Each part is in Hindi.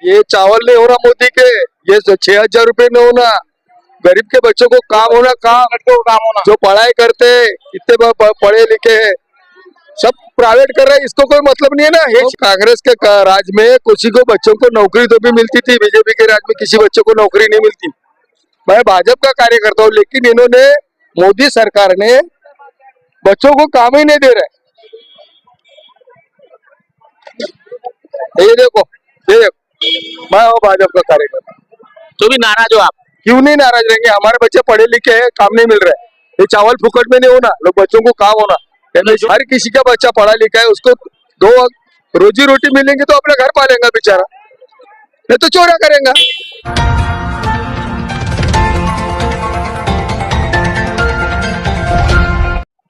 ये चावल नहीं हो रहा मोदी के, ये 6,000 रुपए में होना, गरीब के बच्चों को काम होना, काम होना, जो पढ़ाई करते इतने पढ़े लिखे हैं सब प्राइवेट कर रहे हैं, इसको कोई मतलब नहीं है ना। ये कांग्रेस के राज में किसी को बच्चों को नौकरी तो भी मिलती थी, बीजेपी के राज में किसी बच्चों को नौकरी नहीं मिलती। मैं भाजपा का कार्यकर्ता हूँ, लेकिन इन्होंने मोदी सरकार ने बच्चों को काम ही नहीं दे रहे। ये देखो मैं हूँ भाजपा का कार्यकर्ता। तो भी नाराज हो आप? क्यों नहीं नाराज रहेंगे, हमारे बच्चे पढ़े लिखे हैं, काम नहीं मिल रहा है। ये चावल फुकट में नहीं होना, लोग बच्चों को काम होना। हर किसी का बच्चा पढ़ा लिखा है, उसको 2 रोजी रोटी मिलेंगे तो अपना घर पालेगा बेचारा, नहीं तो चोरा करेगा।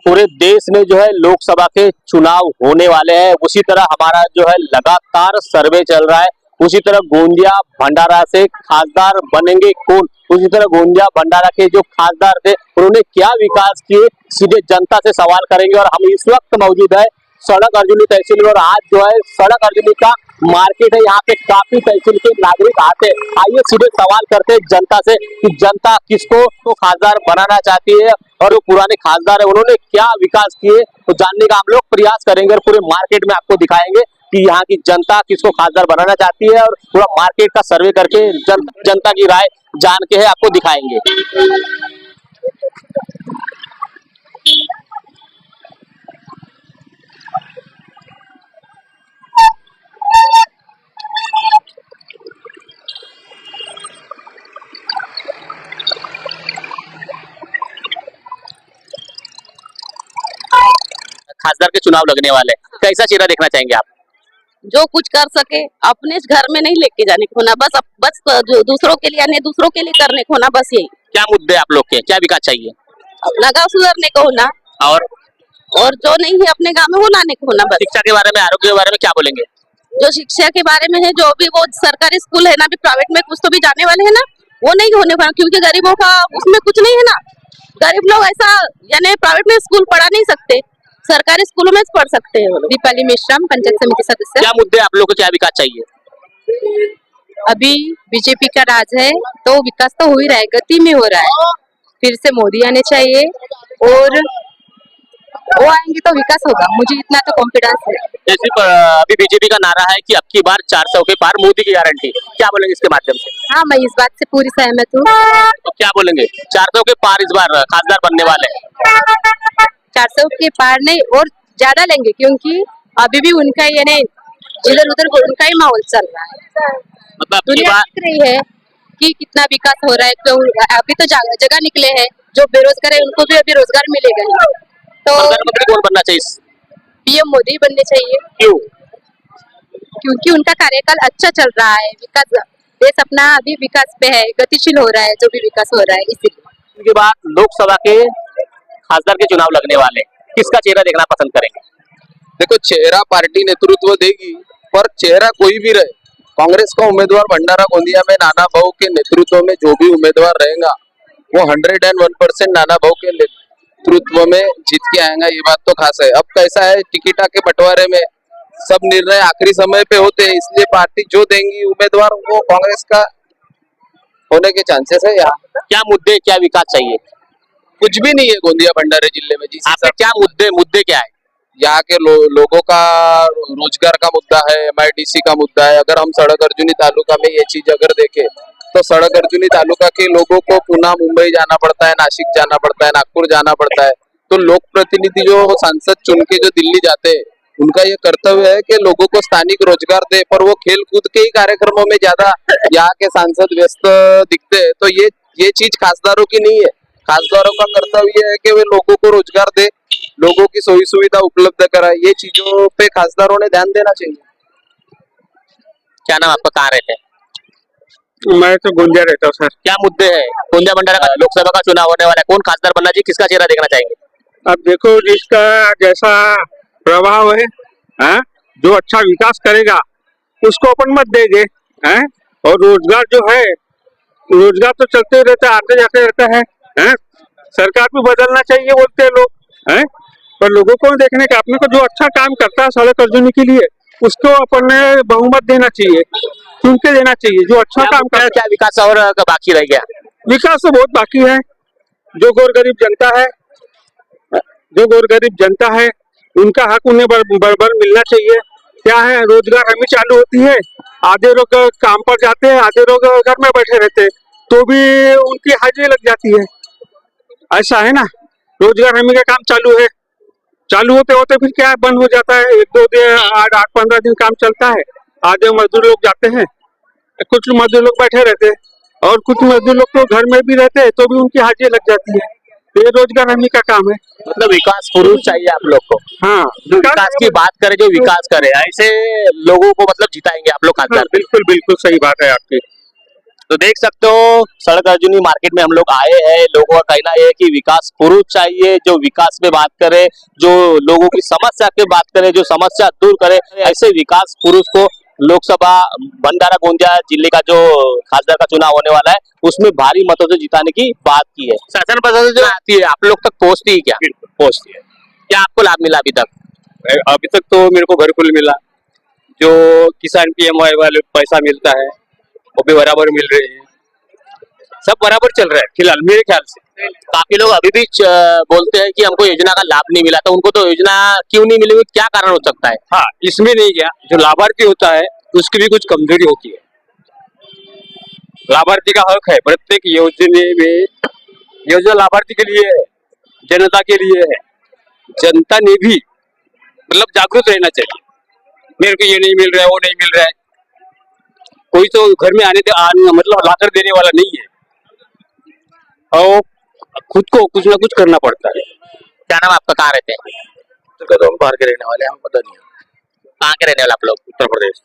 पूरे देश में जो है लोकसभा के चुनाव होने वाले हैं, उसी तरह हमारा जो है लगातार सर्वे चल रहा है। उसी तरह गोंदिया भंडारा से खासदार बनेंगे कौन, उसी तरह गोंदिया भंडारा के जो खासदार थे उन्होंने क्या विकास किए, सीधे जनता से सवाल करेंगे। और हम इस वक्त मौजूद है सड़क अर्जुनी तहसील में, और आज जो है सड़क अर्जुनी का मार्केट है, यहाँ पे काफी तहसील के नागरिक आते हैं। आइए सीधे सवाल करते हैं जनता से कि जनता किसको तो खासदार बनाना चाहती है और वो पुराने खासदार है उन्होंने क्या विकास किए, तो जानने का हम लोग प्रयास करेंगे और पूरे मार्केट में आपको दिखाएंगे कि यहाँ की जनता किसको खासदार बनाना चाहती है, और पूरा मार्केट का सर्वे करके जनता की राय जान के है आपको दिखाएंगे। खासदार के चुनाव लगने वाले, कैसा चेहरा देखना चाहेंगे आप? जो कुछ कर सके अपने घर में नहीं लेके जाने को होना, बस जो दूसरों के लिए आने, दूसरों के लिए करने को होना, बस यही। क्या मुद्दे आप लोग के, क्या विकास चाहिए? अपना गाँव सुधारने को होना, और जो नहीं है अपने गाँव में वो लाने को होना, बस। शिक्षा के बारे में, आरोग्य के बारे में क्या बोलेंगे? जो शिक्षा के बारे में है, जो भी वो सरकारी स्कूल है ना, अभी प्राइवेट में कुछ तो भी जाने वाले है ना, वो नहीं होने वाला, क्योंकि गरीबों का उसमें कुछ नहीं है ना। गरीब लोग ऐसा यानी प्राइवेट में स्कूल पढ़ा नहीं सकते, सरकारी स्कूलों में पढ़ सकते हैं। दीपाली मिश्रा, पंचायत समिति सदस्य। क्या मुद्दे आप लोग को, क्या विकास चाहिए? अभी बीजेपी का राज है तो विकास तो हो ही रहा है, गति में हो रहा है। फिर से मोदी आने चाहिए और वो आएंगे तो विकास होगा, मुझे इतना तो कॉन्फिडेंस है। जैसे अभी बीजेपी का नारा है कि अब की बार 400 के पार, मोदी की गारंटी, क्या बोलेंगे इसके माध्यम से? हाँ, मैं इस बात से पूरी सहमत हूँ। तो क्या बोलेंगे, 400 के पार इस बार खासदार बनने वाले? 400 के पार नहीं और ज्यादा लेंगे, क्योंकि अभी भी उनका यानी इधर उधर उनका ही माहौल चल रहा है। मतलब दुनिया देख रही है कि कितना विकास हो रहा है, तो अभी तो जगह निकले हैं, जो बेरोजगार है उनको भी अभी रोजगार मिलेगा ही। तो प्रधानमंत्री कौन बनना चाहिए? पीएम मोदी बनने चाहिए। क्यों? क्योंकि उनका कार्यकाल अच्छा चल रहा है, विकास देश अपना अभी विकास पे है, गतिशील हो रहा है, जो भी विकास हो रहा है, इसीलिए। उनके बाद लोकसभा के खासदार के चुनाव लगने वाले, किसका चेहरा देखना पसंद करेंगे? देखो, चेहरा पार्टी नेतृत्व देगी, पर चेहरा कोई भी रहे, कांग्रेस का उम्मीदवार भंडारा गोंदिया में नाना भाऊ के नेतृत्व में जो भी उम्मीदवार रहेगा वो 101% नाना भाऊ के नेतृत्व में जीत के आएगा, ये बात तो खास है। अब कैसा है, टिकटा के बंटवारे में सब निर्णय आखिरी समय पे होते हैं, इसलिए पार्टी जो देंगी उम्मीदवार वो कांग्रेस का होने के चांसेस है। यहाँ क्या मुद्दे, क्या विकास चाहिए? कुछ भी नहीं है गोंदिया भंडारे जिले में। आपके क्या मुद्दे क्या है? यहाँ के लोगों का रोजगार का मुद्दा है, MIDC का मुद्दा है। अगर हम सड़क अर्जुनी तालुका में ये चीज अगर देखें तो सड़क अर्जुनी तालुका के लोगों को पुनः मुंबई जाना पड़ता है, नासिक जाना पड़ता है, नागपुर जाना पड़ता है। तो लोक प्रतिनिधि जो सांसद चुन के जो दिल्ली जाते हैं, उनका ये कर्तव्य है कि लोगों को स्थानिक रोजगार दे, पर वो खेल कूद के ही कार्यक्रमों में ज्यादा यहाँ के सांसद व्यस्त दिखते हैं। तो ये चीज खासदारों की नहीं है। खासदारों का कर्तव्य है कि वे लोगों को रोजगार दे, लोगों की सोई सुविधा उपलब्ध कराए। ये चीजों पे खासदारों ने ध्यान देना चाहिए। क्या नाम आपका, कहाँ रहते हैं? मैं तो गोंदिया रहता हूँ सर। क्या मुद्दे हैं? गोंदिया भंडारा का लोकसभा का चुनाव होने वाला है, कौन खासदार बनना चाहिए, किसका चेहरा देखना चाहेंगे? अब देखो, जिसका जैसा प्रभाव है, जो अच्छा विकास करेगा उसको अपन मत देंगे, और रोजगार जो है, रोजगार तो चलते रहता है, आते जाते रहता है। सरकार भी बदलना चाहिए बोलते हैं लोग, पर लोगों को देखने का, अपने को जो अच्छा काम करता है सड़क अर्जुनी के लिए, उसको अपन ने बहुमत देना चाहिए। चुन के देना चाहिए जो अच्छा काम क्या कर। क्या विकास और बाकी रह गया? विकास तो बहुत बाकी है। जो गौर गरीब जनता है, जो गौर गरीब जनता है, उनका हक उन्हें बराबर मिलना चाहिए। क्या है, रोजगार हमी चालू होती है, आधे लोग काम पर जाते हैं, आधे लोग घर में बैठे रहते हैं, तो भी उनकी हाजिरी लग जाती है। ऐसा है ना, रोजगार हमी का काम चालू है, चालू होते होते फिर क्या है, बंद हो जाता है। 1-2 दिन, 8-15 दिन काम चलता है, आधे मजदूर लोग जाते हैं, कुछ मजदूर लोग बैठे रहते हैं और कुछ मजदूर लोग तो घर में भी रहते हैं, तो भी उनकी हाजिरी लग जाती है। तो ये रोजगार हमी का काम है। मतलब विकास पुरुष चाहिए आप लोग को। हाँ, जो विकास की बात करे, जो विकास करे, ऐसे लोगों को मतलब जिताएंगे आप लोग हाँ, खासदार। बिल्कुल बिल्कुल सही बात है आपकी। तो देख सकते हो सड़क अर्जुनी मार्केट में हम लोग आए हैं। लोगों का कहना यह है कि विकास पुरुष चाहिए, जो विकास में बात करे, जो लोगों की समस्या की बात करे, जो समस्या दूर करे, ऐसे विकास पुरुष को लोकसभा भंडारा गोंदिया जिले का जो खासदार का चुनाव होने वाला है, उसमें भारी मतों से जिताने की बात की है। शासन प्रशासन जो आती है आप लोग तक पहुंचती है क्या? पहुंचती है। क्या आपको लाभ मिला अभी तक? अभी तक तो मेरे को घरकुल मिला, जो किसान PMY वाले पैसा मिलता है वो भी बराबर मिल रहे हैं, सब बराबर चल रहा है फिलहाल मेरे ख्याल से। काफी लोग अभी भी बोलते हैं कि हमको योजना का लाभ नहीं मिला, तो उनको तो योजना क्यों नहीं मिली, क्या कारण हो सकता है? हाँ, इसमें नहीं गया, जो लाभार्थी होता है उसकी भी कुछ कमजोरी होती है। लाभार्थी का हक है, प्रत्येक योजना में, योजना लाभार्थी के लिए है, जनता के लिए है। जनता ने भी मतलब जागरूक रहना चाहिए, मेरे को ये नहीं मिल रहा है, वो नहीं मिल रहा है। कोई तो घर में मतलब लाकर देने वाला नहीं है, और खुद को कुछ ना कुछ करना पड़ता है। क्या नाम आपका, कहाँ रहते हैं? तो हम बाहर के रहने वाले हैं, हम पता नहीं है। कहाँ के रहने वाले आप लोग? उत्तर प्रदेश।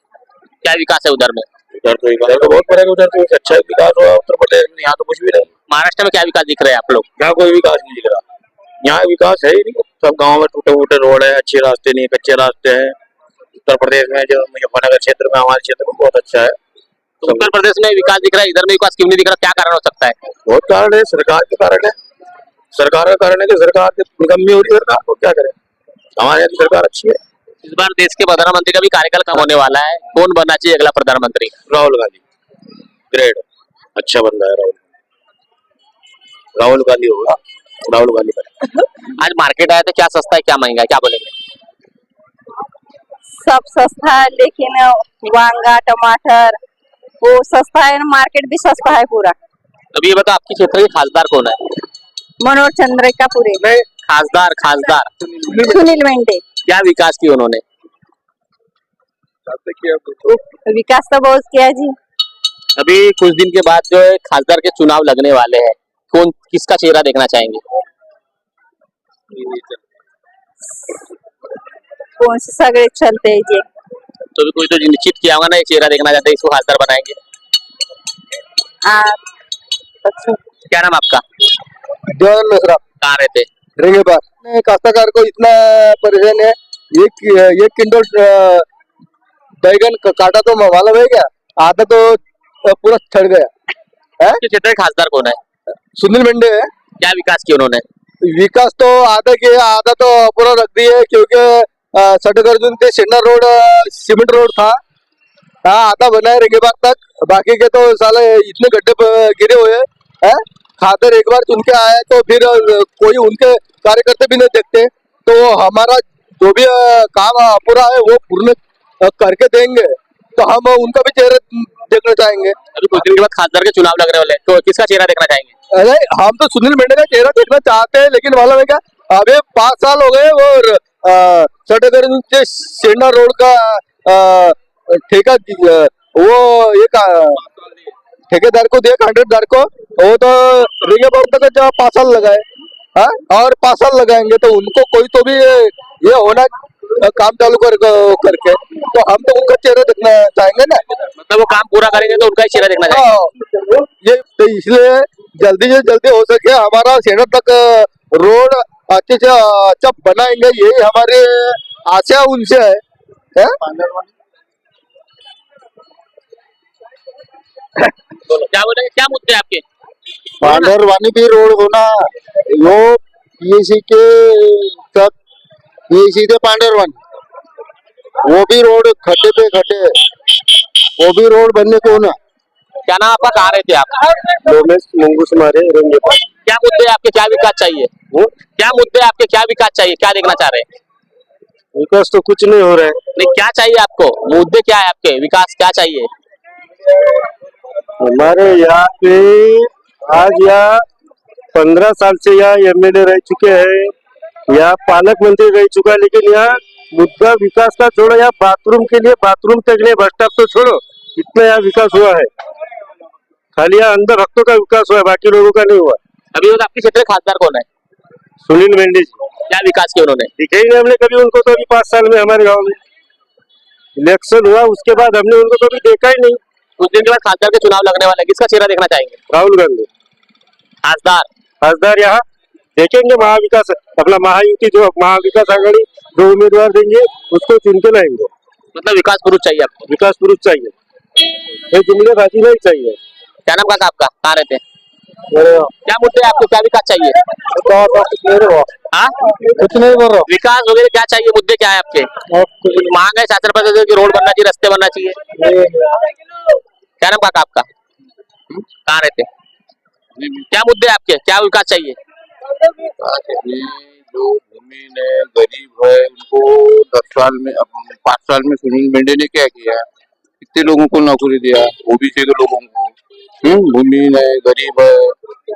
क्या विकास है उधर में? उधर तो विकास तो बहुत बड़ा, उधर तो अच्छा विकास हुआ उत्तर प्रदेश में, यहाँ तो कुछ भी नहीं। महाराष्ट्र में क्या विकास दिख रहे हैं आप लोग? यहाँ कोई विकास नहीं दिख रहा, यहाँ विकास है ही नहीं। सब गाँव में टूटे फूटे रोड है, अच्छे रास्ते नहीं, कच्चे रास्ते हैं। उत्तर प्रदेश में जो मुजफ्फरनगर क्षेत्र में, हमारे क्षेत्र में बहुत अच्छा है। तो उत्तर प्रदेश में विकास दिख रहा है, इधर में विकास क्यों नहीं दिख रहा, क्या कारण हो सकता है? बहुत कारण है, सरकार के कारण है। सरकार का कारण है कि सरकार की निकम्मी हो रही है, सरकार को क्या करे। हमारे यहाँ की सरकार अच्छी है। इस बार देश के प्रधानमंत्री का भी कार्यकाल कम होने वाला है, कौन बनना चाहिए अगला प्रधानमंत्री? राहुल गांधी, ग्रेट, अच्छा बंदा है राहुल। राहुल गांधी होगा, राहुल गांधी बने। आज मार्केट आया तो क्या सस्ता है क्या महंगा है, क्या बोलेंगे? सब सस्ता है, लेकिन वांगा टमाटर वो सस्ता है, मार्केट भी सस्ता है पूरा। अभी ये बताओ आपके क्षेत्र के खासदार कौन है? मनोज चंद्रिकापुरे, खासदार खासदार सुनील मेंढे। क्या विकास किया उन्होंने? विकास तो बहुत किया जी। अभी कुछ दिन के बाद जो है खासदार के चुनाव लगने वाले हैं, कौन किसका चेहरा देखना चाहेंगे? कौन से सगळे चलते हैं जी। तो भी कोई तो निश्चित किया होगा ना, ये चेहरा देखना चाहते हैं, इसको खासदार बनाएंगे। अच्छा, क्या नाम आपका? जवान मिश्रा, कहाँ रहते? रेंगे बार। काश्तकार को इतना परेशान है, एक क्विंटल बैगन काटा तो मालूम है क्या, आधा तो पूरा छड़ गया है। आपके क्षेत्र के खासदार कौन है? सुनील मेंढे है। क्या विकास किया उन्होंने? विकास तो आधा किया, आधा तो पूरा रख दिए, क्योंकि सड़क अर्जुन के सेंडर रोड सीमेंट रोड था, हाँ आधा बना है रेंगेबाग तक, बाकी के तो साले इतने गड्ढे गिरे हुए हैं। खादर एक बार चुन के आया तो फिर कोई उनके कार्यकर्ता भी नहीं देखते, तो हमारा जो भी काम पूरा है वो पूर्ण करके देंगे, तो हम उनका भी चेहरा देखना चाहेंगे। अभी कुछ दिन के बाद खासदार के चुनाव लग रहे वाले, तो किसका चेहरा देखना चाहेंगे? अरे हम तो सुनील मेंढे का चेहरा देखना चाहते हैं, लेकिन मालूम है क्या, अभी 5 साल हो गए और सड़क के सेंडा रोड का ठेका वो एक ठेकेदार को दिया, कॉन्ट्रैक्टदार को, वो तो रिंगे बोर्ड तक 5 साल लगाए, हाँ और 5 साल लगाएंगे, तो उनको कोई तो भी ये होना काम चालू करके, तो हम तो उनका चेहरा देखना चाहेंगे ना। मतलब वो काम पूरा करेंगे तो उनका ही चेहरा देखना चाहेंगे। हाँ, ये तो इसलिए जल्दी से जल्दी हो सके हमारा सेंटर तक रोड अच्छे से अच्छा बनाएंगे, यही हमारी आशा उनसे है। क्या बोलेंगे, क्या मुद्दे हैं आपके? पांडरवानी भी रोड होना, वो पीएसी के तक, पीएसी से पांडरवानी वो भी रोड खड्डे पे खड्डे, वो भी रोड बनने को ना। क्या नाम आपका, कहाँ रहते हैं आप? रोमेश मंगूस मारे रेंगे पर। क्या मुद्दे आपके, क्या विकास चाहिए? क्या मुद्दे आपके, क्या विकास चाहिए, क्या देखना चाह रहे हैं? विकास तो कुछ नहीं हो रहा है। नहीं, क्या चाहिए आपको, मुद्दे क्या है आपके, विकास क्या चाहिए? हमारे यहाँ पे आज यहाँ 15 साल से यहाँ एमएलए रह चुके हैं, यहाँ पालक मंत्री रह चुका है, लेकिन यहाँ मुद्दा विकास का छोड़ो, यहाँ बाथरूम के लिए बाथरूम तक नहीं, बस स्टॉप तो छोड़ो, इतना यहाँ विकास हुआ है। खाली यहाँ अंदर भक्तों का विकास हुआ है, बाकी लोगों का नहीं हुआ। अभी तो आपके क्षेत्र में खासदार कौन है? सुनील मेंढे जी क्या विकास किया उन्होंने? दिखे ही नहीं हमने कभी उनको, तो अभी 5 साल में हमारे गाँव में इलेक्शन हुआ उसके बाद हमने उनको कभी देखा ही नहीं। कुछ दिन के बाद खासदार के चुनाव लगने वाला है, किसका चेहरा देखना चाहेंगे? राहुल गांधी खासदार खासदार यहाँ देखेंगे, महाविकास अपना महायुति जो महाविकास आघाड़ी जो उम्मीदवार देंगे उसको चुन के लाएंगे। मतलब विकास पुरुष चाहिए आपको? विकास पुरुष चाहिए, ये जुमलेबाजी नहीं चाहिए। क्या नाम का आपका, कहाँ रहते हैं? मेरे क्या मुद्दे आपको, क्या विकास चाहिए? हाँ, कुछ नहीं बोल रहा विकास वगैरह क्या चाहिए, मुद्दे क्या है आपके? कुछ मांग है शासन प्रशासन की, रोड बनना चाहिए, रास्ते बनना चाहिए। क्या नाम का आपका, कहाँ रहते हैं? क्या मुद्दे आपके, क्या विकास चाहिए? जो जमीन है, गरीब है, उनको 10 साल में 5 साल में सुनील मेंढे ने क्या किया? कितने लोगों को नौकरी दिया, ओबीसी के लोगों को। जमीन है, गरीब है,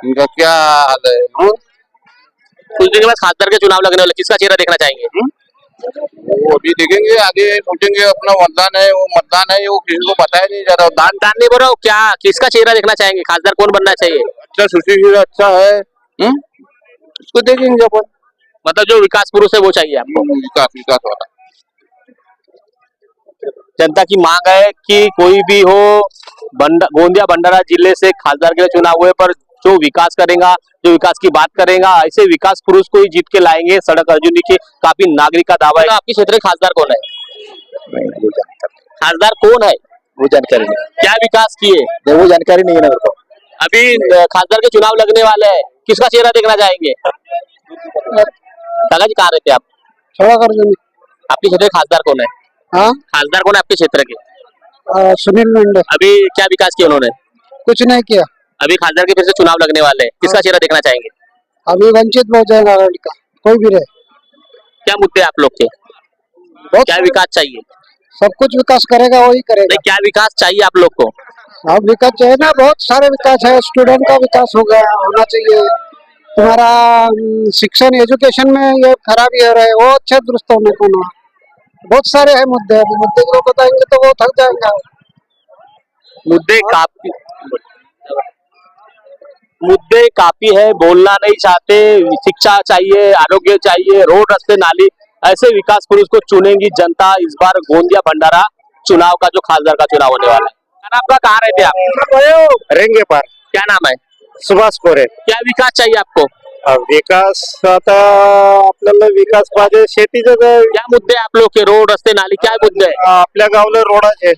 इनका क्या हाल है? कुछ दिन के बाद खासदार के चुनाव लगने वाले, किसका चेहरा देखना चाहेंगे? वो अभी देखेंगे, आगे सोचेंगे, अपना मतदान है, वो मतदान है, वो किसी को पता ही नहीं जा रहा। दान नहीं बोल रहा हूँ, क्या किसका चेहरा देखना चाहेंगे, खासदार कौन बनना चाहिए? अच्छा सुशील अच्छा है, उसको देखेंगे अपन। मतलब जो विकास पुरुष है वो चाहिए आपको? विकास विकास वाला। जनता की मांग है कि कोई भी हो, गोंदिया भंडारा जिले से खासदार के लिए चुनाव हुए, पर जो विकास करेगा, जो विकास की बात करेगा, ऐसे विकास पुरुष को ही जीत के लाएंगे। सड़क अर्जुनी की काफी नागरिक का दावा है। आपके क्षेत्र में खासदार कौन है? खासदार कौन है वो जानकारी नहीं, क्या विकास किए वो जानकारी नहीं है मेरे को। अभी खासदार के चुनाव लगने वाले हैं, किसका चेहरा देखना चाहेंगे? काका जी, कहाँ रहते हैं आप? सड़क अर्जुनी। आपके क्षेत्र में खासदार कौन है? हाँ, खासदार कौन है आपके क्षेत्र के? सुनील मेंढे। अभी क्या विकास किया उन्होंने? कुछ नहीं किया। अभी खासदार के फिर से चुनाव लगने वाले हैं, किसका चेहरा देखना चाहेंगे? अभी वंचित बहुजन आघाड़ी का कोई भी रहे। क्या मुद्दे आप लोग के, क्या विकास चाहिए? सब कुछ विकास करेगा वही करेगा। नहीं, क्या विकास चाहिए आप लोग को? अब विकास चाहिए ना, बहुत सारे विकास है। स्टूडेंट का विकास होना चाहिए। तुम्हारा शिक्षण एजुकेशन में ये खराबी हो रहा है, वो अच्छा दुरुस्त होने को ना। बहुत सारे हैं मुद्दे, अभी मुद्दे को बताएंगे तो वो थक जाएंगे। मुद्दे काफी है, बोलना नहीं चाहते। शिक्षा चाहिए, आरोग्य चाहिए, रोड रास्ते नाली, ऐसे विकास पुरुष को चुनेंगी जनता इस बार गोंदिया भंडारा चुनाव का, जो खासदार का चुनाव होने वाला है। आपका कहाँ रहते हैं आप? रेंगे पर। क्या नाम है? सुभाष कोरे। क्या विकास चाहिए आपको? विकास आता आपल्याला विकास पाहिजे, शेतीचं क्या मुद्दे आप लोग के, रोड रास्ते नाली, क्या मुद्दे है आपल्या गावला रोडाचे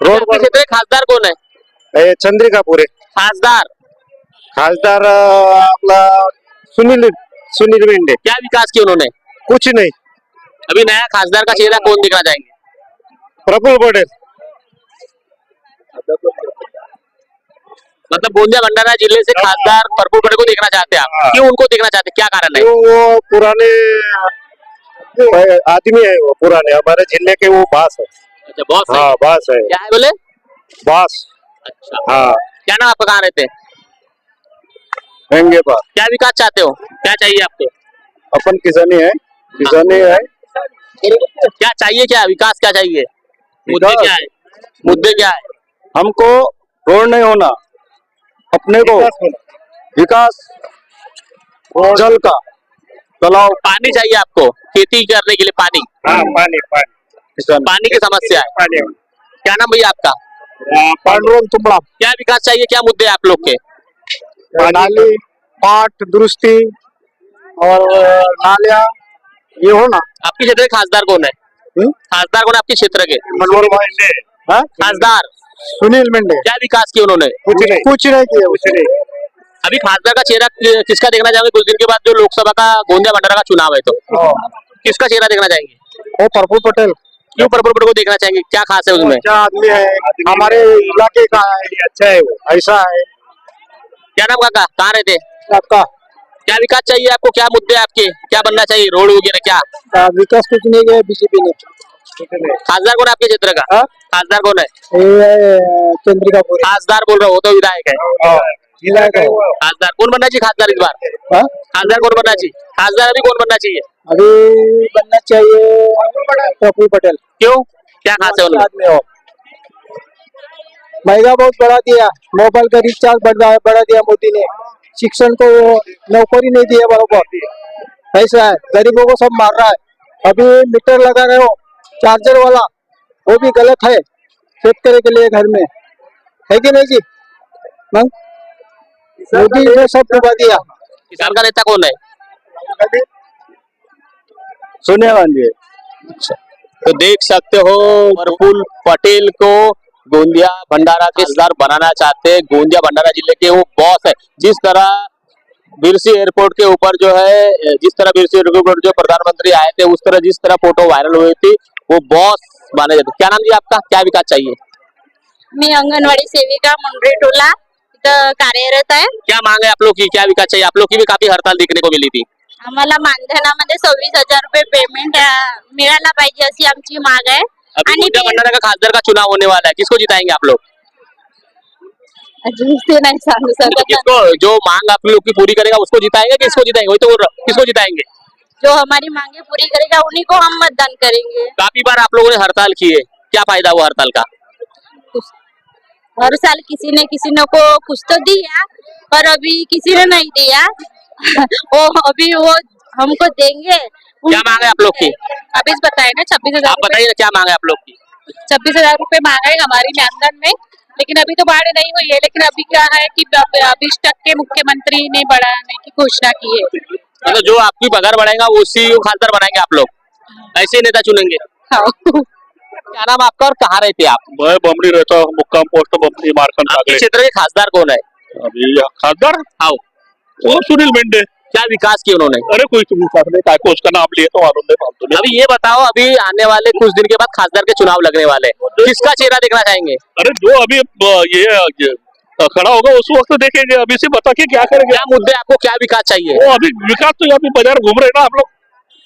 रोड क्षेत्र में? खासदार कौन है? चंद्रिका पुरे। खासदार खासदार आपला सुनील मेंढे। क्या विकास किया उन्होंने? कुछ नहीं। अभी नया खासदार का चेहरा कौन दिखना चाहेंगे? प्रफुल्ल पटेल। मतलब गोंदिया भंडारा जिले से खासदार प्रफुल्ल पटेल को देखना चाहते हैं आप? क्यों उनको देखना चाहते हैं, क्या कारण है? वो पुराने आदमी है, वो पुराने हमारे जिले के, वो बास है। अच्छा, बॉस है। हाँ, बास है। क्या है बोले? बास। अच्छा, हाँ। क्या नाम आपका, कहाँ रहते हैं? रहेंगे बास। क्या विकास चाहते हो, क्या चाहिए आपको? अपन किसानी है, किसानी है। क्या चाहिए, क्या विकास क्या चाहिए, मुद्दे क्या है? मुद्दे क्या है? हमको रोड नहीं होना, अपने को विकास, जल का तालाब, पानी चाहिए आपको खेती करने के लिए, पानी। हाँ, पानी की समस्या है। क्या नाम भैया आपका? पांडुरंग तुमड़ा। क्या विकास चाहिए, क्या मुद्दे हैं आप लोग के? नाली, पाट दुरुस्ती और नालिया ये हो ना। आपके क्षेत्र के खासदार कौन है? खासदार कौन है आपके क्षेत्र के? मनोहर मेंढे। हाँ? खासदार सुनील मेंढे। क्या विकास किया उन्होंने? कुछ नहीं किया, कुछ नहीं। अभी खासदार का चेहरा किसका देखना चाहेंगे? कुछ दिन के बाद जो लोकसभा का गोंदिया भंडारा का चुनाव है, तो किसका चेहरा देखना चाहेंगे? वो प्रफुल्ल पटेल। क्यों पर्पल को देखना चाहेंगे, क्या खास है उसमें? अच्छा आदमी है, हमारे इलाके का है, अच्छा है वो, ऐसा है। क्या नाम काका, कहाँ रहते? आपका क्या विकास चाहिए आपको, क्या मुद्दे आपके, क्या बनना चाहिए, रोड वगैरह क्या? विकास कुछ नहीं गया बीजेपी ने। खासदार कौन है आपके क्षेत्र का? हाँ? खासदार कौन है? चंद्रिका पूरी खासदार बोल रहा हो, वो तो विधायक है। विधायक है। खासदार कौन बनना चाहिए, खासदार इस बार? हाँ? खासदार कौन बनना चाहिए? खासदार अभी कौन बनना चाहिए? अभी बनना चाहिए प्रफुल्ल पटेल। क्यों, क्या खास है उनमें? आदमी हो, महंगा बहुत बढ़ा दिया, मोबाइल का रिचार्ज बढ़ा दिया मोदी ने, शिक्षण को नौकरी नहीं दी है बराबर, ऐसा है, गरीबों को सब मार रहा है। अभी मीटर लगा रहे हो चार्जर वाला, वो भी गलत है शेतकरी के लिए, घर में है कि नहीं जी? मोदी ने सब डुबा दिया। किसान का नेता कौन है? सोनिया गांधी। तो देख सकते हो प्रफुल्ल पटेल को गोंदिया भंडारा के खासदार बनाना चाहते हैं। गोंदिया भंडारा जिले के वो बॉस है। जिस तरह बिरसी एयरपोर्ट के ऊपर जो है, जिस तरह बिरसी एयरपोर्ट जो प्रधानमंत्री आए थे, उस तरह जिस तरह फोटो वायरल हुई थी, वो बॉस माने जाते। क्या नाम जी आपका, क्या विकास चाहिए? मी अंगणवाडी सेविका मुंडरी टोला इथं कार्यरत आहे। क्या मांग है आप लोग की, क्या विकास चाहिए? आप लोग की भी काफी हड़ताल देखने को मिली थी। आम्हाला मानधनामध्ये 26,000 रुपये पेमेंट मिळाला पाहिजे अशी आमची माग आहे। अभी आणि गोंदिया भंडारा का खासदार का चुनाव होने वाला है, किसको जिताएंगे आप लोग? अजून ते नाही सांगू शकत। किसको, जो मांग आप लोग की पूरी करेगा उसको जिताएंगे, किसको जिताएंगे? वही तो बोल रहा हूं, किसको जिताएंगे? जो हमारी मांगे पूरी करेगा उन्हीं को हम मतदान करेंगे। काफी बार आप लोगों ने हड़ताल की है, क्या फायदा हुआ हड़ताल का? हर साल किसी ने को कुछ तो दिया, पर अभी किसी ने नहीं दिया। वो अभी वो हमको देंगे। क्या मांग है आप लोग की? अभी बताए ना 26,000 आप बताइए ना, क्या मांग है आप लोग की? 26,000 रुपए मांगा है हमारी मानधन में, लेकिन अभी तो बाढ़ नहीं हुई है। लेकिन अभी क्या है कि 20% मुख्यमंत्री ने बढ़ाने की घोषणा की है। मतलब जो आपकी पगार बढ़ाएगा उसी को खासदार बनाएंगे आप लोग, ऐसे नेता चुनेंगे। हाँ। क्या नाम आपका और कहाँ रहते आप? मैं बमरी रहता हूँ, मुक्काम पोस्ट बमरी मारकंड आपके सागरे। क्षेत्र के खासदार कौन है? अभी खासदार आओ, वो सुनील मेंढे। क्या विकास किया उन्होंने? अरे कोई तुम सामने काय को उसका नाम लिए तो मालूम नहीं फालतू में। अभी ये बताओ, अभी आने वाले कुछ दिन के बाद खासदार के चुनाव लगने वाले हैं, किसका चेहरा देखना चाहेंगे? अरे जो अभी ये खड़ा होगा उस वक्त देखेंगे, अभी से बता के क्या करेंगे। क्या मुद्दे आपको, क्या विकास चाहिए? वो अभी विकास तो अभी बाजार घूम रहे ना हम लोग,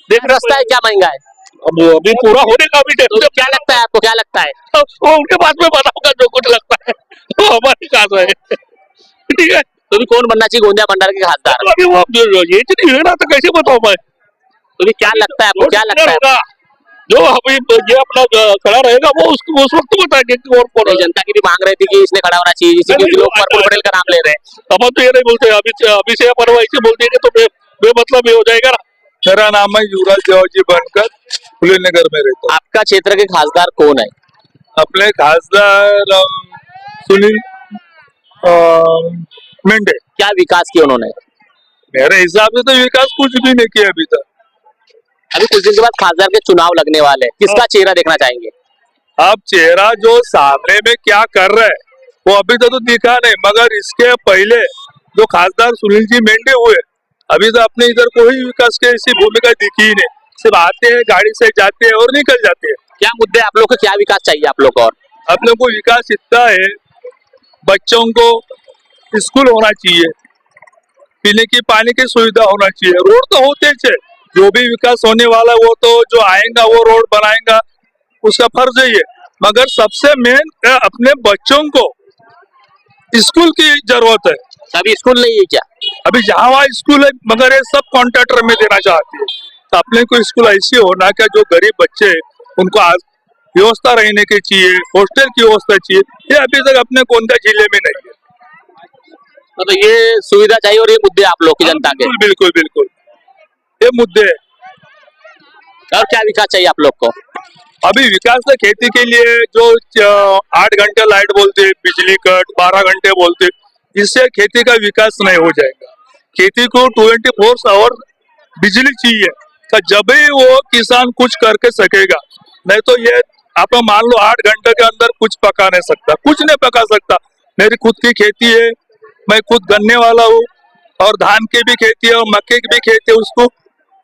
देख रहे रास्ता है क्या महंगा है? अब अभी पूरा होने का भी तो क्या लगता है आपको, क्या लगता है? वो उनके बाद में बताऊंगा जो कुछ लगता है, वो हमारे साथ है। ठीक है, तो भी कौन बनना चाहिए गोंदिया भंडारा के खासदार? अभी वो ये नहीं है ना, तो कैसे बताऊं मैं? तो भी क्या लगता है आपको, क्या लगता है? जो अभी ये अपना खड़ा रहेगा वो उस वक्त बताएंगे कि और कौन है। जनता की भी मांग रही थी कि इसने खड़ा होना चाहिए, जिससे क्योंकि लोग प्रफुल्ल पटेल का नाम ले रहे हैं। अपन तो ये नहीं बोलते, अभी से अपन ऐसे बोल देंगे तो बेमतलब ये हो जाएगा ना। मेरा नाम है युवराज देवजी बनकर, फुलेनगर में रहता हूँ। आपका क्षेत्र के खासदार कौन है? अपने खासदार सुनील मेंढे। क्या विकास किया उन्होंने? मेरे हिसाब से तो विकास कुछ भी नहीं किया अभी तक। अभी कुछ दिन के बाद खासदार के चुनाव लगने वाले हैं, किसका चेहरा देखना चाहेंगे? अब चेहरा जो सामने में क्या कर रहे हैं वो अभी तक तो दिखा नहीं, मगर इसके पहले जो खासदार सुनील जी मेंढे हुए, अभी तो अपने इधर कोई विकास की ऐसी भूमिका दिखी ही नहीं। सिर्फ आते हैं, गाड़ी से जाते हैं और निकल जाते हैं। क्या मुद्दे आप लोग को, क्या विकास चाहिए आप लोग को? और अपने को विकास इतना है, बच्चों को स्कूल होना चाहिए, पीने की पानी की सुविधा होना चाहिए, रोड तो होते हैं। जो भी विकास होने वाला वो तो जो आएगा वो रोड बनाएगा, उसका फर्ज है। मगर सबसे मेन अपने बच्चों को स्कूल की जरूरत है। अभी स्कूल नहीं है क्या? अभी जहाँ वहाँ स्कूल है, मगर ये सब कॉन्ट्रैक्टर में देना चाहते हैं। तो अपने को स्कूल ऐसी होना क्या, जो गरीब बच्चे हैं उनको व्यवस्था रहने की चाहिए, हॉस्टल की व्यवस्था चाहिए, ये अभी तक अपने गोंदिया जिले में नहीं है। तो ये सुविधा चाहिए और ये मुद्दे आप लोग की जनता के? बिल्कुल बिल्कुल ये मुद्दे है। और क्या विकास चाहिए आप लोग को? अभी विकास तो खेती के लिए जो 8 घंटे लाइट बोलते, बिजली कट 12 घंटे बोलते, इससे खेती का विकास नहीं हो जाएगा। खेती को 24 आवर बिजली चाहिए, तो जब ही वो किसान कुछ करके सकेगा। नहीं तो ये आप मान लो 8 घंटे के अंदर कुछ पका नहीं सकता, कुछ नहीं पका सकता। मेरी खुद की खेती है, मैं खुद गन्ने वाला हूँ, और धान की भी खेती है और मक्के की भी खेती है। उसको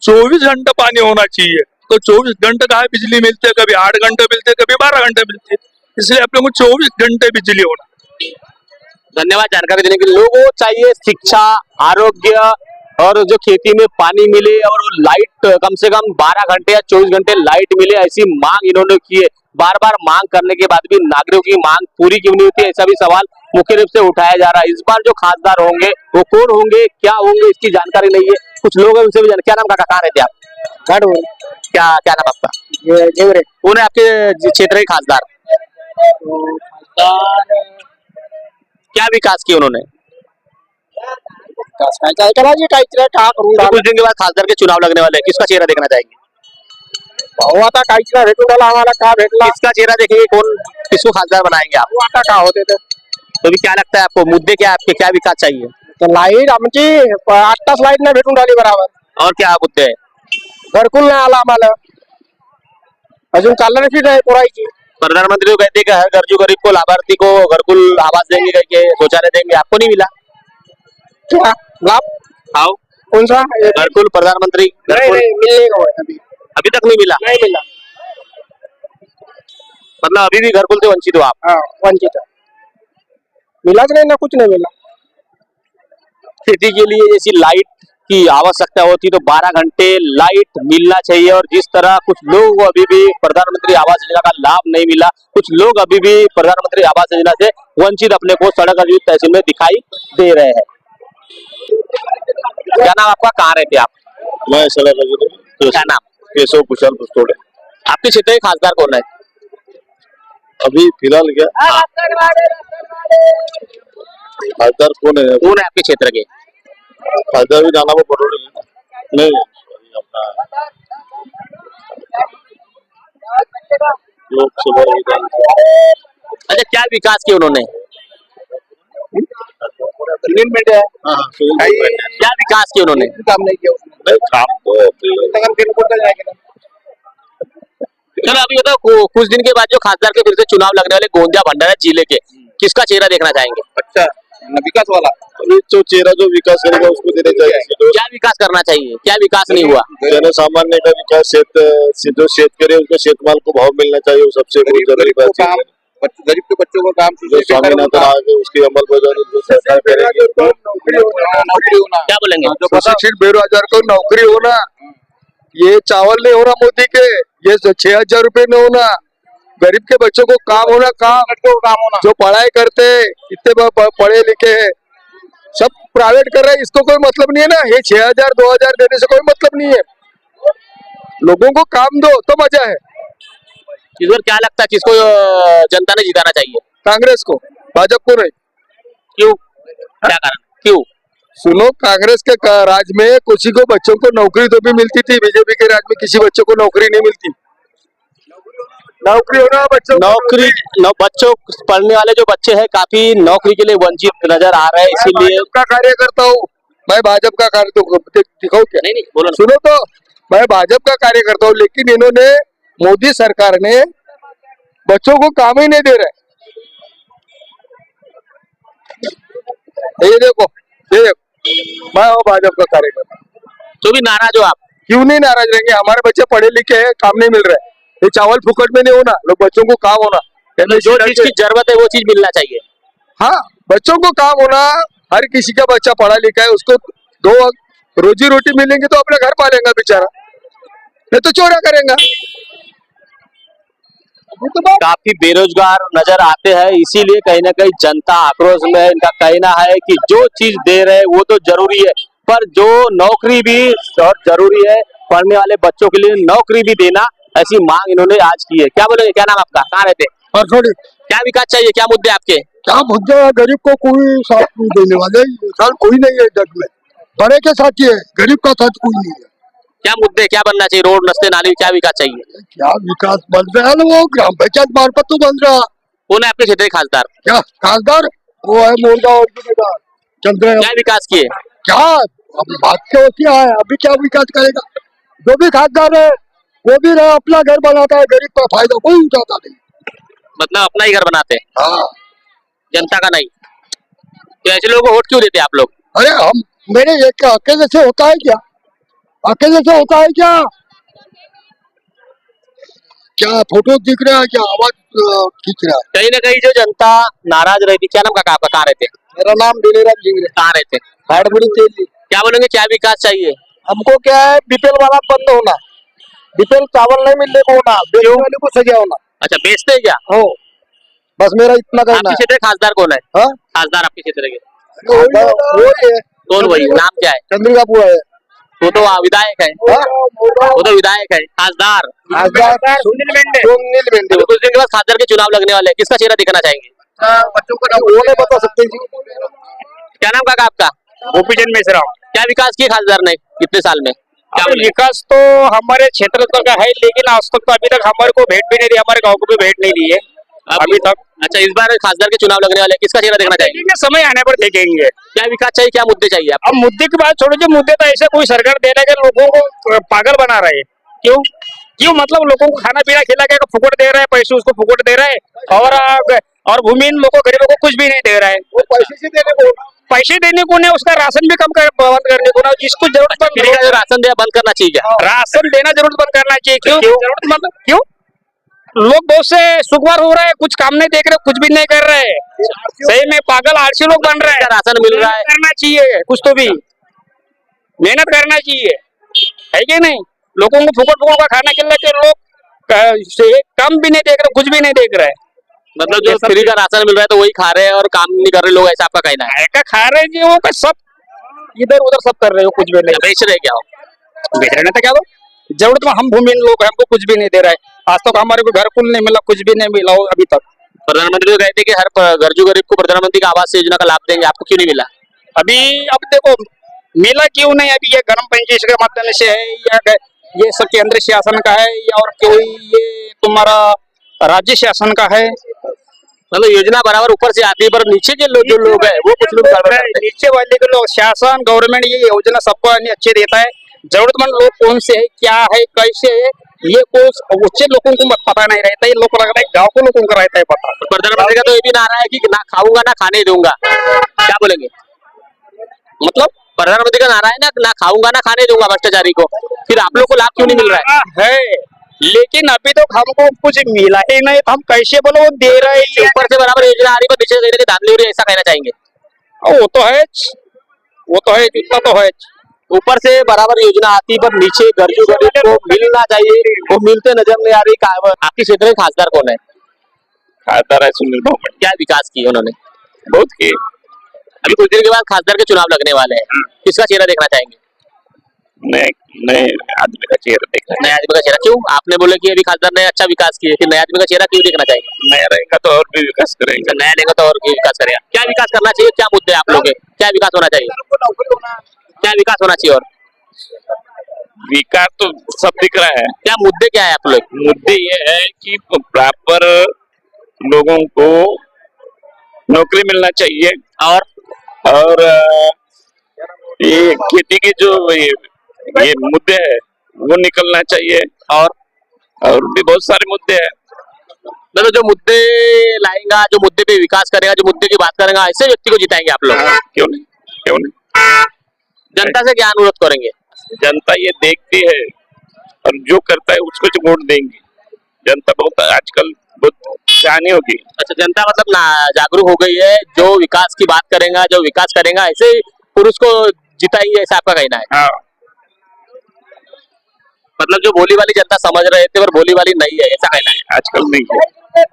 24 घंटे पानी होना चाहिए, तो 24 घंटे का है बिजली मिलती है, कभी 8 घंटे मिलते है, कभी 12 घंटे मिलती है, इसलिए अपने को 24 घंटे बिजली होना। धन्यवाद जानकारी देने के लिए। लोगों को चाहिए शिक्षा, आरोग्य और जो खेती में पानी मिले और लाइट कम से कम 12 घंटे या 24 घंटे लाइट मिले, ऐसी मांग इन्होंने की है। बार बार मांग करने के बाद भी नागरिकों की मांग पूरी क्यों नहीं होती, ऐसा भी सवाल मुख्य रूप से उठाया जा रहा है। इस बार जो खासदार होंगे वो कौन होंगे, क्या होंगे, इसकी जानकारी नहीं है। कुछ लोग हैं उनसे भी क्या नाम का कहा रहते आप? क्या क्या नाम आपका? कौन है आपके क्षेत्र के खासदार? क्या विकास किया उन्होंने? कुछ दिन के बाद खासदार के चुनाव लगने वाले हैं, किसका चेहरा देखना चाहेंगे? किसका चेहरा देखेंगे, कौन किसको खासदार बनाएंगे आप? तो भी क्या लगता है आपको, मुद्दे क्या आपके, क्या विकास चाहिए? लाईट आमची 8 तास लाईट नाही भेटून राहिली बराबर, और क्या मुद्दे है? घरकुल नाही आला आम्हाला, अजून चालणार फी नाही पुरायची। प्रधानमंत्री तो कहते हैं कि हर गरजू गरीब को, लाभार्थी को घरकुल आवास देंगे, करके शौचालय देंगे, आपको नहीं मिला क्या लाभ? आओ कौन सा? घरकुल प्रधानमंत्री घरकुल मिलने को अभी तक नहीं मिला, नहीं मिला। मतलब अभी भी घरकुल से वंचित हो आप? हाँ वंचित, मिलाच नहीं ना, कुछ नहीं मिला। खेती के लिए जैसी लाइट की आवश्यकता होती तो 12 घंटे लाइट मिलना चाहिए, और जिस तरह कुछ लोगों को अभी भी प्रधानमंत्री आवास योजना का लाभ नहीं मिला, कुछ लोग अभी भी प्रधानमंत्री आवास योजना से वंचित अपने को सड़क तहसील में दिखाई दे रहे हैं। क्या नाम आपका, कहाँ रहते आप? मैं सड़क क्या नाम? केशव कुशल पुस्तोड़े। आपके क्षेत्र के खासदार कौन है अभी फिलहाल क्या खासदार कौन है? कौन है आपके क्षेत्र के? खासदार भी जाना वो पटोड़े नहीं, अपना लोकसभा अच्छा, क्या विकास किया उन्होंने? क्या विकास किया उन्होंने? काम नहीं किया उसने। काम तो चलो अभी बताओ, कुछ दिन के बाद जो खासदार के फिर से चुनाव लगने वाले गोंदिया भंडारा जिले के, किसका चेहरा देखना चाहेंगे? अच्छा, विकास वाला अभी जो चेहरा जो विकास करेगा उसको देने चाहिए। क्या विकास करना चाहिए, क्या विकास नहीं हुआ? जन सामान्य का विकास, जो शेतकरी उसको शेतमाल को भाव मिलना चाहिए, वो सबसे बड़ी जरूरी बात है। गरीब के बच्चों को काम, जो स्वामीनाथन आगे उसकी अमलबजारी जो सरकार करेगी, नौकरी होना। क्या बोलेंगे? प्रशिक्षित बेरोजगार को नौकरी होना, ये चावल नहीं होना मोदी के, ये 6,000 रुपए नहीं होना, गरीब के बच्चों को काम होना, काम होना। जो पढ़ाई करते इतने पढ़े लिखे हैं सब प्राइवेट कर रहे हैं, इसको कोई मतलब नहीं है ना। ये 6,000 2,000 देने से कोई मतलब नहीं है, लोगों को काम दो तो मजा है। इस बार क्या लगता है किसको जनता ने जिताना चाहिए? कांग्रेस को, भाजपा को नहीं। क्यों, क्या कारण, क्यों? सुनो, कांग्रेस के राज में किसी को बच्चों को नौकरी तो भी मिलती थी, बीजेपी के राज में किसी बच्चों को नौकरी नहीं मिलती। नौकरी होना बच्चों नौकरी बच्चों पढ़ने वाले जो बच्चे हैं काफी नौकरी के लिए वंचित नजर आ रहे हैं, इसीलिए का कार्यकर्ता हूँ मैं, भाजपा का कार्य दिखाऊं क्या? नहीं बोलो ना। सुनो तो, मैं भाजपा का कार्यकर्ता हूँ, लेकिन इन्होंने मोदी सरकार ने बच्चों को काम ही नहीं दे रहे। ये देखो, मैं हूँ भाजपा का कार्यकर्ता। तो भी नाराज हो आप? क्यों नहीं नाराज रहेंगे, हमारे बच्चे पढ़े लिखे हैं, काम नहीं मिल रहा है। ये चावल फुकट में नहीं होना, लोग बच्चों को काम होना, जो चीज की जरूरत है वो चीज मिलना चाहिए। हाँ, बच्चों को काम होना, हर किसी का बच्चा पढ़ा लिखा है, उसको 2 रोजी रोटी मिलेंगे तो अपना घर पालेगा बेचारा, नहीं तो चोरा करेगा। काफी बेरोजगार नजर आते हैं, इसीलिए कहीं ना कहीं जनता आक्रोश में है। इनका कहना है कि जो चीज दे रहे हैं वो तो जरूरी है, पर जो नौकरी भी बहुत जरूरी है, पढ़ने वाले बच्चों के लिए नौकरी भी देना, ऐसी मांग इन्होंने आज की है। क्या बोलेंगे, क्या नाम आपका, कहाँ रहते? और थोड़ी क्या विकास चाहिए, क्या मुद्दे आपके? क्या मुद्दे है? गरीब को कोई साथ नहीं देने वाले, साथ कोई नहीं है जग में, बड़े के साथ ही है, गरीब का साथ कोई नहीं है। क्या मुद्दे, क्या बनना चाहिए, रोड नस्ते नाली, क्या विकास चाहिए? क्या विकास बन रहा है, वो ग्राम पंचायत मार्फत तो बन रहा। कौन है आपके क्षेत्र के खासदार? क्या खासदार? वो है मोरगांव चंद्र। क्या विकास किए? क्या अब बात क्या होती है, अभी क्या विकास करेगा? जो भी खासदार है वो भी रहा अपना घर बनाता है, गरीब का फायदा कोई उठाता नहीं। मतलब अपना ही घर बनाते हैं, हाँ, जनता का नहीं। तो ऐसे लोगों को वोट क्यों देते आप लोग? अरे हम मेरे एक अकेले से होता है क्या? अकेले से होता है क्या? क्या फोटो दिख रहा है, क्या आवाज खींच रहा है। कहीं ना कहीं जो जनता नाराज रहती, क्या नाम का आपका, कहाँ रहते? मेरा नाम दिलेराम जिंगरे, कहाँ रहते? भाड़बुड़ी तेली। क्या बोलेंगे, क्या विकास चाहिए? हमको क्या है, बीपीएल वाला बंद होना, बीपीएल चावल नहीं मिलने को होना, बेचने वाले को सजा होना। अच्छा, बेचते हैं क्या? हो, बस मेरा इतना कहना आपके है। क्षेत्र के खासदार कौन है? हाँ? खासदार आपके क्षेत्र के वही है, कौन? वही नाम क्या है? चंद्रिका पूरा है। वो तो विधायक है, वो तो विधायक है। खासदार सुनील मेंढे। अभी कुछ दिन के बाद खासदार के चुनाव लगने वाले हैं, किसका चेहरा दिखाना चाहेंगे? बच्चों का वो नहीं बता सकते जी। क्या नाम काका आपका? गोपीचंद मिश्रा। क्या विकास किया खासदार ने कितने साल में? क्या अभी बोलेंगे? विकास तो हमारे क्षेत्र का है, लेकिन आज तक तो अभी तक हमारे को भेंट भी नहीं दी, हमारे गांव को भी भेंट नहीं दी है अभी तक। अच्छा, इस बार खासदार के चुनाव लगने वाले हैं, किसका चेहरा देखना चाहिए? देखेंगे, समय आने पर देखेंगे। क्या विकास चाहिए, क्या मुद्दे चाहिए आपको? अब मुद्दे की बात छोड़ो, जो मुद्दे तो ऐसे कोई सरकार दे रहा है कि लोगों को पागल बना रहा है। क्यों क्यों मतलब लोगों को खाना पीना खिला के फुकट दे रहा है, पैसे उसको फुकट दे रहा है, और भूमिहीन लोगों गरीबों को कुछ भी नहीं दे रहा है। वो पैसे से देने को, पैसे देने को नहीं, उसका राशन भी बंद करने को ना, जिसको जरूरतमंद फ्री का जो राशन दिया बंद करना चाहिए क्या? राशन देना जरूर बंद करना चाहिए। क्यों जरूरतमंद क्यों? लोग बहुत से सुखवार हो रहे हैं, कुछ काम नहीं देख रहे, कुछ भी नहीं कर रहे, सही में पागल आलसी लोग बन रहे हैं। राशन मिल रहा है, करना चाहिए, कुछ तो भी मेहनत करना चाहिए, है कि नहीं? लोगों को फुकट का खाना खिला के लोग कम भी नहीं देख रहे, कुछ भी नहीं देख रहे। मतलब जो फ्री का राशन मिल रहा है तो वही खा रहे हैं और काम नहीं कर रहे लोग, ऐसा आपका कहना है? ऐसा खा रहे जी, वो सब इधर उधर सब कर रहे हो, कुछ भी नहीं बेच रहे क्या हो? बेच रहे। क्या जरूरत में हम भूमिहीन लोग हैं, हमको कुछ भी नहीं दे रहा है। आज तक हमारे को घर कुल नहीं मिला, कुछ भी नहीं मिला अभी तक। प्रधानमंत्री तो कहते हैं कि हर गरजू गरीब को प्रधानमंत्री का आवास योजना का लाभ देंगे, आपको क्यों नहीं मिला? अभी अब देखो मिला क्यों नहीं, अभी ये ग्राम पंचायत के माध्यम से है या ये सब केंद्र शासन का है या और कोई ये तुम्हारा राज्य शासन का है। मतलब योजना बराबर ऊपर से आती है, पर नीचे के जो लोग हैं वो कुछ लोग गड़बड़ करते हैं। नीचे वाले के लोग, शासन गवर्नमेंट ये योजना सबको अच्छे देता है, जरूरतमंद लोग कौन से है, क्या है, कैसे है, ये कुछ उच्च लोगों को पता नहीं रहता है। ये लोग लग रहा है गाँव को लोगों को रहता है पता। प्रधानमंत्री का तो ये भी नारा है कि ना खाऊंगा ना खाने दूंगा, क्या बोलेंगे? मतलब प्रधानमंत्री का नारा है ना खाऊंगा ना खाने दूंगा भ्रष्टाचारी को, फिर आप लोग को लाभ क्यों नहीं मिल रहा है? लेकिन अभी तो हमको कुछ मिला ही नहीं, तो हम कैसे बोलो वो दे रहे हैं। ऊपर से बराबर योजना आ रही है, नीचे से धांधली हो रही है, ऐसा कहना चाहेंगे? वो तो है, वो तो है, इतना तो है। ऊपर से बराबर योजना आती है पर नीचे गरीब को मिलना चाहिए, वो मिलते नजर नहीं आ रही। आपके क्षेत्र में खासदार कौन है? खासदार है सुनील बहुमत। क्या विकास किए उन्होंने? बहुत किए। अभी कुछ दिन के बाद खासदार के चुनाव लगने वाले हैं, किसका चेहरा देखना चाहेंगे? नए आदमी का चेहरा देखना। नए आदमी का चेहरा क्यों? आपने बोले कि अभी खासदार ने अच्छा विकास किया, फिर नए आदमी का चेहरा क्यों देखना चाहेंगे? नया रहेगा तो और भी विकास करेंगे। नया रहेगा तो और भी विकास करेगा। क्या विकास करना चाहिए, क्या मुद्दे आप लोग हैं? क्या विकास होना चाहिए, क्या विकास होना चाहिए? और विकास तो सब दिख रहा है, क्या मुद्दे क्या है आप लोग? मुद्दे ये है कि प्रॉपर लोगों को नौकरी मिलना चाहिए, और ये खेती के जो ये मुद्दे हैं वो निकलना चाहिए, और भी बहुत सारे मुद्दे हैं। मतलब जो मुद्दे लाएगा, जो मुद्दे पे विकास करेगा, जो मुद्दे की बात करेगा, ऐसे व्यक्ति को जिताएंगे आप लोग? क्यों नहीं, क्यों नहीं। जनता से क्या अनुरोध करेंगे? जनता ये देखती है और जो करता है उसको जो वोट देंगे। जनता बहुत आजकल बहुत सयानी होगी। अच्छा, जनता मतलब जागरूक हो गई है, जो विकास की बात करेगा, जो विकास करेगा, ऐसे ही पुरुष को जिताएंगे, ऐसा आपका कहना है? हाँ। मतलब जो भोली वाली जनता समझ रहे थे पर भोली वाली नहीं है, ऐसा कहना है? आजकल नहीं है।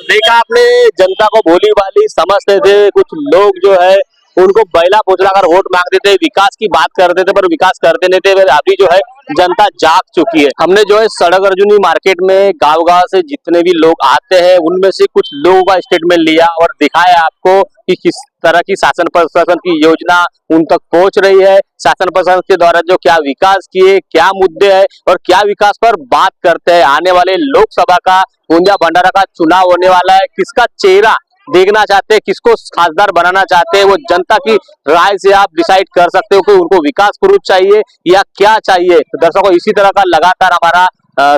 देखा आपने, जनता को भोली वाली समझते थे कुछ लोग, जो है उनको बैला पोचला कर वोट मांगते थे, विकास की बात करते थे पर विकास करते नहीं थे। अभी जो है जनता जाग चुकी है। हमने जो है सड़क अर्जुनी मार्केट में गांव-गांव से जितने भी लोग आते हैं उनमें से कुछ लोगों का स्टेटमेंट लिया और दिखाया आपको कि किस तरह की शासन प्रशासन की योजना उन तक पहुंच रही है, शासन प्रशासन के द्वारा जो क्या विकास किए, क्या मुद्दे है और क्या विकास पर बात करते हैं। आने वाले लोकसभा का गोंदिया भंडारा का चुनाव होने वाला है, किसका चेहरा देखना चाहते हैं, किसको खासदार बनाना चाहते हैं, वो जनता की राय से आप डिसाइड कर सकते हो कि उनको विकास पुरुष चाहिए या क्या चाहिए। तो दर्शकों, इसी तरह का लगातार हमारा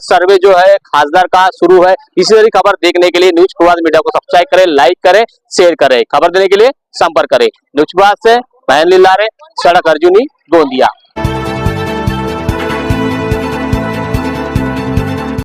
सर्वे जो है खासदार का शुरू है। इसी तरह की खबर देखने के लिए न्यूज प्रभात मीडिया को सब्सक्राइब करें, लाइक करें, शेयर करें। खबर देने के लिए संपर्क करें। न्यूज प्रभात से मैं लीलारे, सड़क अर्जुनी, गोंदिया।